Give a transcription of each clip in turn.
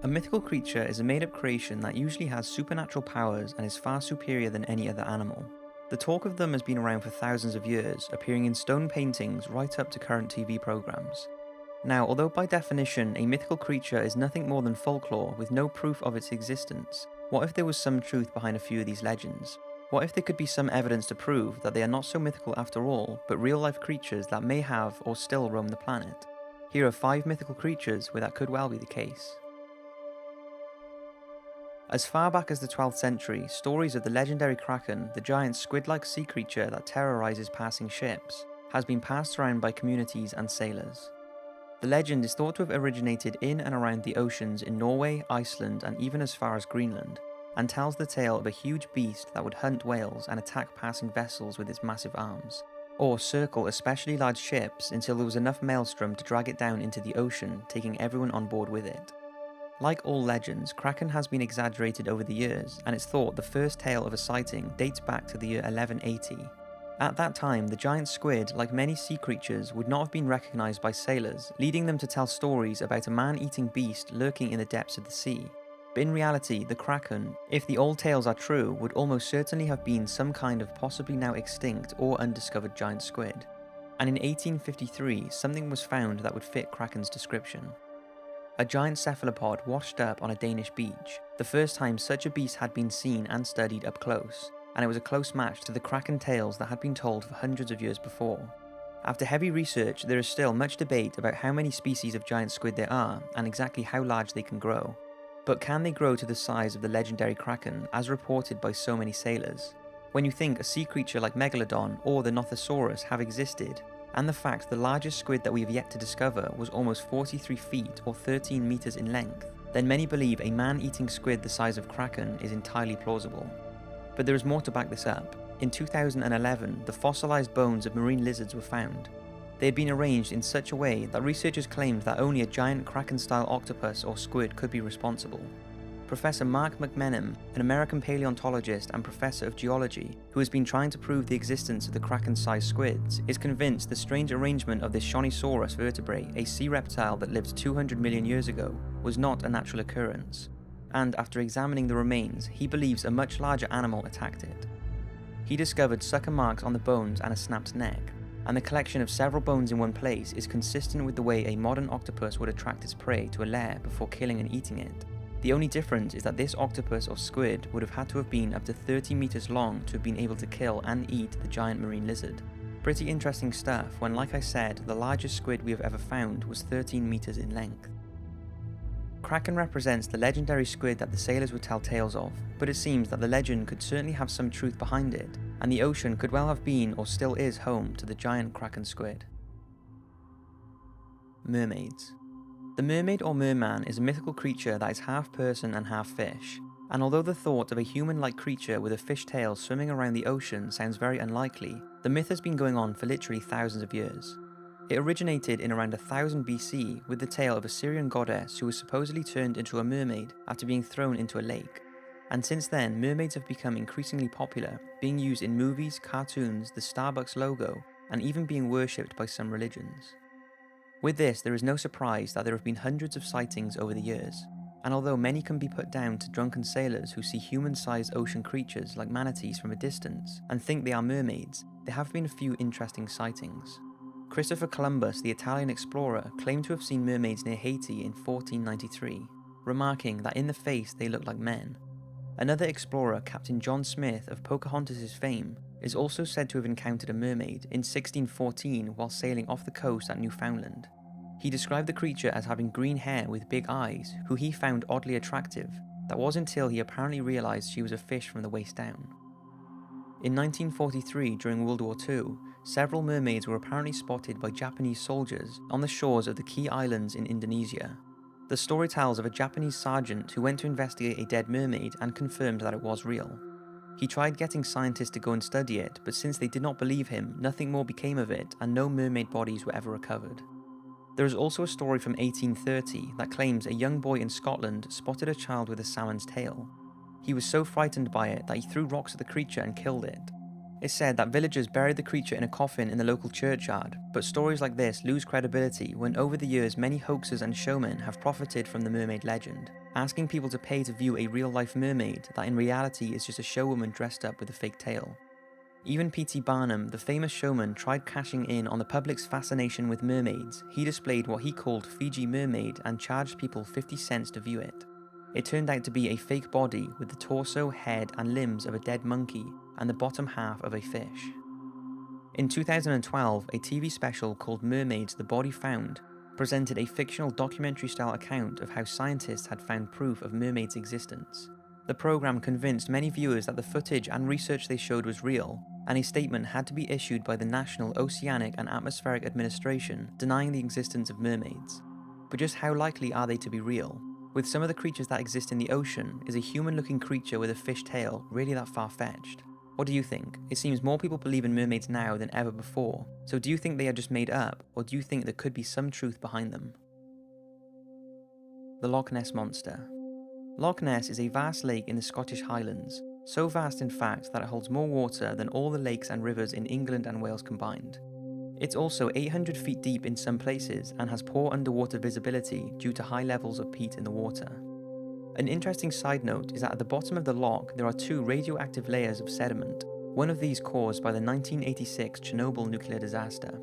A mythical creature is a made-up creation that usually has supernatural powers and is far superior than any other animal. The talk of them has been around for thousands of years, appearing in stone paintings right up to current TV programs. Now, although by definition a mythical creature is nothing more than folklore with no proof of its existence, what if there was some truth behind a few of these legends? What if there could be some evidence to prove that they are not so mythical after all, but real-life creatures that may have or still roam the planet? Here are 5 mythical creatures where that could well be the case. As far back as the 12th century, stories of the legendary kraken, the giant squid-like sea creature that terrorizes passing ships, has been passed around by communities and sailors. The legend is thought to have originated in and around the oceans in Norway, Iceland, and even as far as Greenland, and tells the tale of a huge beast that would hunt whales and attack passing vessels with its massive arms, or circle especially large ships until there was enough maelstrom to drag it down into the ocean, taking everyone on board with it. Like all legends, kraken has been exaggerated over the years, and it's thought the first tale of a sighting dates back to the year 1180. At that time, the giant squid, like many sea creatures, would not have been recognised by sailors, leading them to tell stories about a man-eating beast lurking in the depths of the sea. But in reality, the kraken, if the old tales are true, would almost certainly have been some kind of possibly now extinct or undiscovered giant squid. And in 1853, something was found that would fit kraken's description. A giant cephalopod washed up on a Danish beach, the first time such a beast had been seen and studied up close, and it was a close match to the kraken tales that had been told for hundreds of years before. After heavy research, there is still much debate about how many species of giant squid there are and exactly how large they can grow. But can they grow to the size of the legendary kraken as reported by so many sailors? When you think a sea creature like Megalodon or the Nothosaurus have existed, and the fact the largest squid that we have yet to discover was almost 43 feet or 13 meters in length, then many believe a man-eating squid the size of kraken is entirely plausible. But there is more to back this up. In 2011, the fossilized bones of marine lizards were found. They had been arranged in such a way that researchers claimed that only a giant kraken-style octopus or squid could be responsible. Professor Mark McMenamin, an American paleontologist and professor of geology who has been trying to prove the existence of the kraken-sized squids, is convinced the strange arrangement of this Shonisaurus vertebrae, a sea reptile that lived 200 million years ago, was not a natural occurrence. And after examining the remains, he believes a much larger animal attacked it. He discovered sucker marks on the bones and a snapped neck, and the collection of several bones in one place is consistent with the way a modern octopus would attract its prey to a lair before killing and eating it. The only difference is that this octopus or squid would have had to have been up to 30 meters long to have been able to kill and eat the giant marine lizard. Pretty interesting stuff when, like I said, the largest squid we have ever found was 13 meters in length. Kraken represents the legendary squid that the sailors would tell tales of, but it seems that the legend could certainly have some truth behind it, and the ocean could well have been or still is home to the giant kraken squid. Mermaids. The mermaid or merman is a mythical creature that is half person and half fish, and although the thought of a human-like creature with a fish tail swimming around the ocean sounds very unlikely, the myth has been going on for literally thousands of years. It originated in around 1000 BC with the tale of a Syrian goddess who was supposedly turned into a mermaid after being thrown into a lake. And since then, mermaids have become increasingly popular, being used in movies, cartoons, the Starbucks logo, and even being worshipped by some religions. With this, there is no surprise that there have been hundreds of sightings over the years, and although many can be put down to drunken sailors who see human-sized ocean creatures like manatees from a distance and think they are mermaids, there have been a few interesting sightings. Christopher Columbus, the Italian explorer, claimed to have seen mermaids near Haiti in 1493, remarking that in the face they looked like men. Another explorer, Captain John Smith of Pocahontas' fame, is also said to have encountered a mermaid in 1614 while sailing off the coast at Newfoundland. He described the creature as having green hair with big eyes, who he found oddly attractive. That was until he apparently realised she was a fish from the waist down. In 1943, during World War II, several mermaids were apparently spotted by Japanese soldiers on the shores of the Key Islands in Indonesia. The story tells of a Japanese sergeant who went to investigate a dead mermaid and confirmed that it was real. He tried getting scientists to go and study it, but since they did not believe him, nothing more became of it and no mermaid bodies were ever recovered. There is also a story from 1830 that claims a young boy in Scotland spotted a child with a salmon's tail. He was so frightened by it that he threw rocks at the creature and killed it. It's said that villagers buried the creature in a coffin in the local churchyard, but stories like this lose credibility when over the years many hoaxers and showmen have profited from the mermaid legend, asking people to pay to view a real-life mermaid that in reality is just a showwoman dressed up with a fake tail. Even P.T. Barnum, the famous showman, tried cashing in on the public's fascination with mermaids. He displayed what he called Fiji Mermaid and charged people 50 cents to view it. It turned out to be a fake body with the torso, head and limbs of a dead monkey and the bottom half of a fish. In 2012, a TV special called Mermaids: The Body Found presented a fictional documentary-style account of how scientists had found proof of mermaids' existence. The program convinced many viewers that the footage and research they showed was real, and a statement had to be issued by the National Oceanic and Atmospheric Administration denying the existence of mermaids. But just how likely are they to be real? With some of the creatures that exist in the ocean, is a human-looking creature with a fish tail really that far-fetched? What do you think? It seems more people believe in mermaids now than ever before, so do you think they are just made up, or do you think there could be some truth behind them? The Loch Ness Monster. Loch Ness is a vast lake in the Scottish Highlands, so vast in fact that it holds more water than all the lakes and rivers in England and Wales combined. It's also 800 feet deep in some places and has poor underwater visibility due to high levels of peat in the water. An interesting side note is that at the bottom of the loch there are two radioactive layers of sediment, one of these caused by the 1986 Chernobyl nuclear disaster.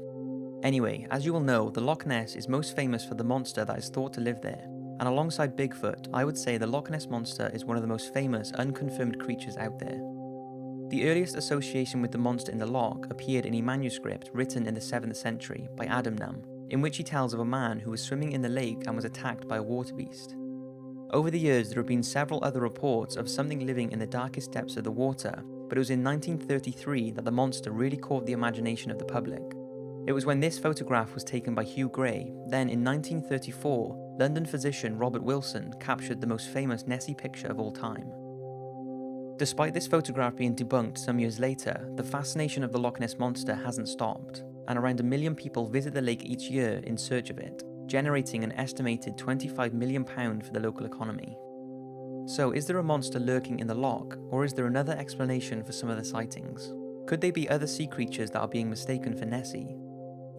Anyway, as you will know, the Loch Ness is most famous for the monster that is thought to live there, and alongside Bigfoot, I would say the Loch Ness Monster is one of the most famous unconfirmed creatures out there. The earliest association with the monster in the loch appeared in a manuscript written in the 7th century by Adamnam, in which he tells of a man who was swimming in the lake and was attacked by a water beast. Over the years there have been several other reports of something living in the darkest depths of the water, but it was in 1933 that the monster really caught the imagination of the public. It was when this photograph was taken by Hugh Gray. Then in 1934, London physician Robert Wilson captured the most famous Nessie picture of all time. Despite this photograph being debunked some years later, the fascination of the Loch Ness Monster hasn't stopped, and around 1 million people visit the lake each year in search of it, generating an estimated £25 million for the local economy. So is there a monster lurking in the loch, or is there another explanation for some of the sightings? Could they be other sea creatures that are being mistaken for Nessie?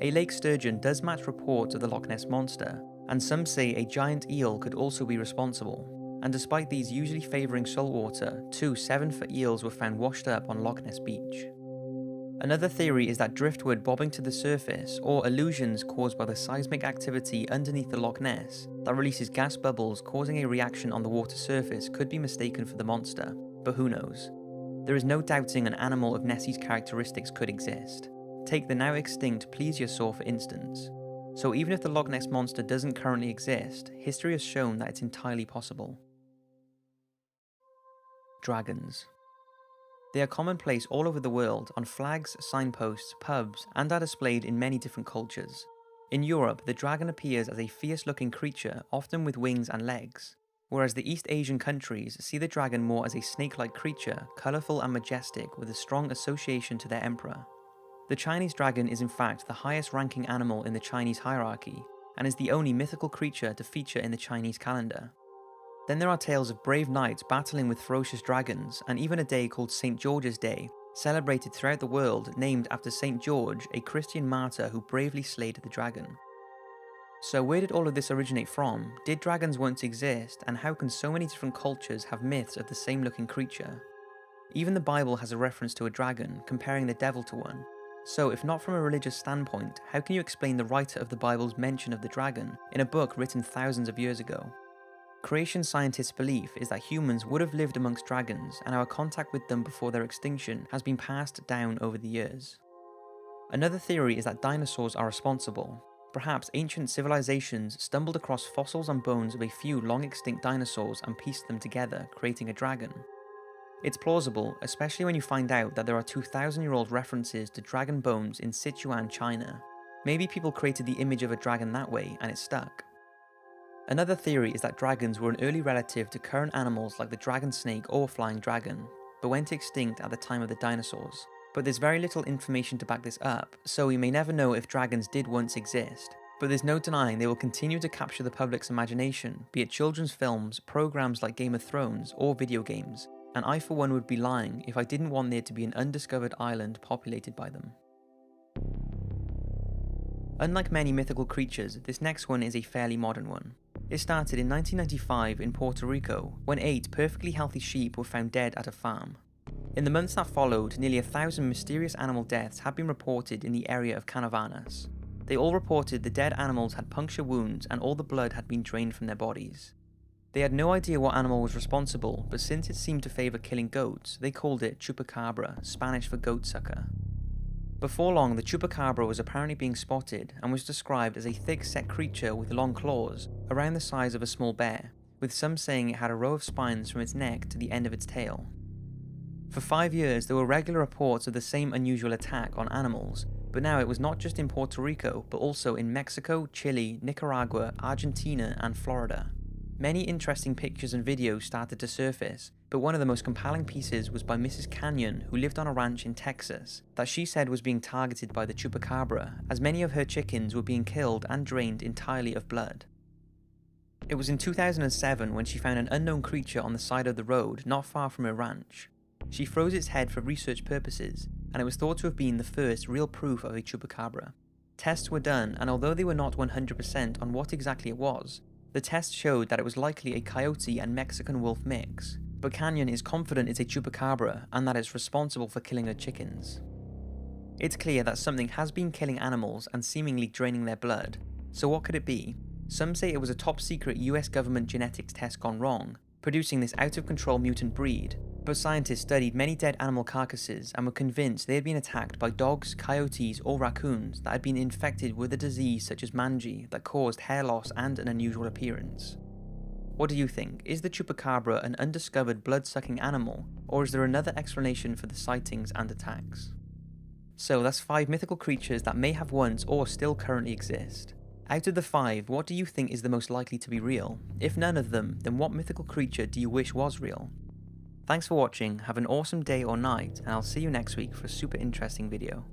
A lake sturgeon does match reports of the Loch Ness Monster, and some say a giant eel could also be responsible. And despite these usually favouring saltwater, 2 7-foot eels were found washed up on Loch Ness Beach. Another theory is that driftwood bobbing to the surface, or illusions caused by the seismic activity underneath the Loch Ness that releases gas bubbles causing a reaction on the water surface, could be mistaken for the monster, but who knows? There is no doubting an animal of Nessie's characteristics could exist. Take the now extinct plesiosaur for instance. So even if the Loch Ness Monster doesn't currently exist, history has shown that it's entirely possible. Dragons. They are commonplace all over the world on flags, signposts, pubs, and are displayed in many different cultures. In Europe, the dragon appears as a fierce-looking creature, often with wings and legs, whereas the East Asian countries see the dragon more as a snake-like creature, colourful and majestic with a strong association to their emperor. The Chinese dragon is in fact the highest-ranking animal in the Chinese hierarchy, and is the only mythical creature to feature in the Chinese calendar. Then there are tales of brave knights battling with ferocious dragons, and even a day called St. George's Day, celebrated throughout the world, named after St. George, a Christian martyr who bravely slayed the dragon. So where did all of this originate from? Did dragons once exist, and how can so many different cultures have myths of the same looking creature? Even the Bible has a reference to a dragon, comparing the devil to one. So if not from a religious standpoint, how can you explain the writer of the Bible's mention of the dragon in a book written thousands of years ago? Creation scientists' belief is that humans would have lived amongst dragons, and our contact with them before their extinction has been passed down over the years. Another theory is that dinosaurs are responsible. Perhaps ancient civilizations stumbled across fossils and bones of a few long-extinct dinosaurs and pieced them together, creating a dragon. It's plausible, especially when you find out that there are 2,000-year-old references to dragon bones in Sichuan, China. Maybe people created the image of a dragon that way, and it stuck. Another theory is that dragons were an early relative to current animals like the dragon snake or flying dragon, but went extinct at the time of the dinosaurs. But there's very little information to back this up, so we may never know if dragons did once exist. But there's no denying they will continue to capture the public's imagination, be it children's films, programs like Game of Thrones, or video games, and I for one would be lying if I didn't want there to be an undiscovered island populated by them. Unlike many mythical creatures, this next one is a fairly modern one. It started in 1995 in Puerto Rico, when 8 perfectly healthy sheep were found dead at a farm. In the months that followed, nearly 1,000 mysterious animal deaths had been reported in the area of Canavanas. They all reported the dead animals had puncture wounds and all the blood had been drained from their bodies. They had no idea what animal was responsible, but since it seemed to favour killing goats, they called it chupacabra, Spanish for goat sucker. Before long, the chupacabra was apparently being spotted and was described as a thick-set creature with long claws, around the size of a small bear, with some saying it had a row of spines from its neck to the end of its tail. For 5 years, there were regular reports of the same unusual attack on animals, but now it was not just in Puerto Rico, but also in Mexico, Chile, Nicaragua, Argentina, and Florida. Many interesting pictures and videos started to surface, but one of the most compelling pieces was by Mrs. Canyon, who lived on a ranch in Texas, that she said was being targeted by the chupacabra, as many of her chickens were being killed and drained entirely of blood. It was in 2007 when she found an unknown creature on the side of the road not far from her ranch. She froze its head for research purposes, and it was thought to have been the first real proof of a chupacabra. Tests were done, and although they were not 100% on what exactly it was, the tests showed that it was likely a coyote and Mexican wolf mix, but Canyon is confident it's a chupacabra and that it's responsible for killing her chickens. It's clear that something has been killing animals and seemingly draining their blood, so what could it be? Some say it was a top-secret US government genetics test gone wrong, producing this out-of-control mutant breed, but scientists studied many dead animal carcasses and were convinced they had been attacked by dogs, coyotes, or raccoons that had been infected with a disease such as mangy that caused hair loss and an unusual appearance. What do you think? Is the chupacabra an undiscovered blood-sucking animal, or is there another explanation for the sightings and attacks? So that's 5 mythical creatures that may have once or still currently exist. Out of the 5, what do you think is the most likely to be real? If none of them, then what mythical creature do you wish was real? Thanks for watching, have an awesome day or night, and I'll see you next week for a super interesting video.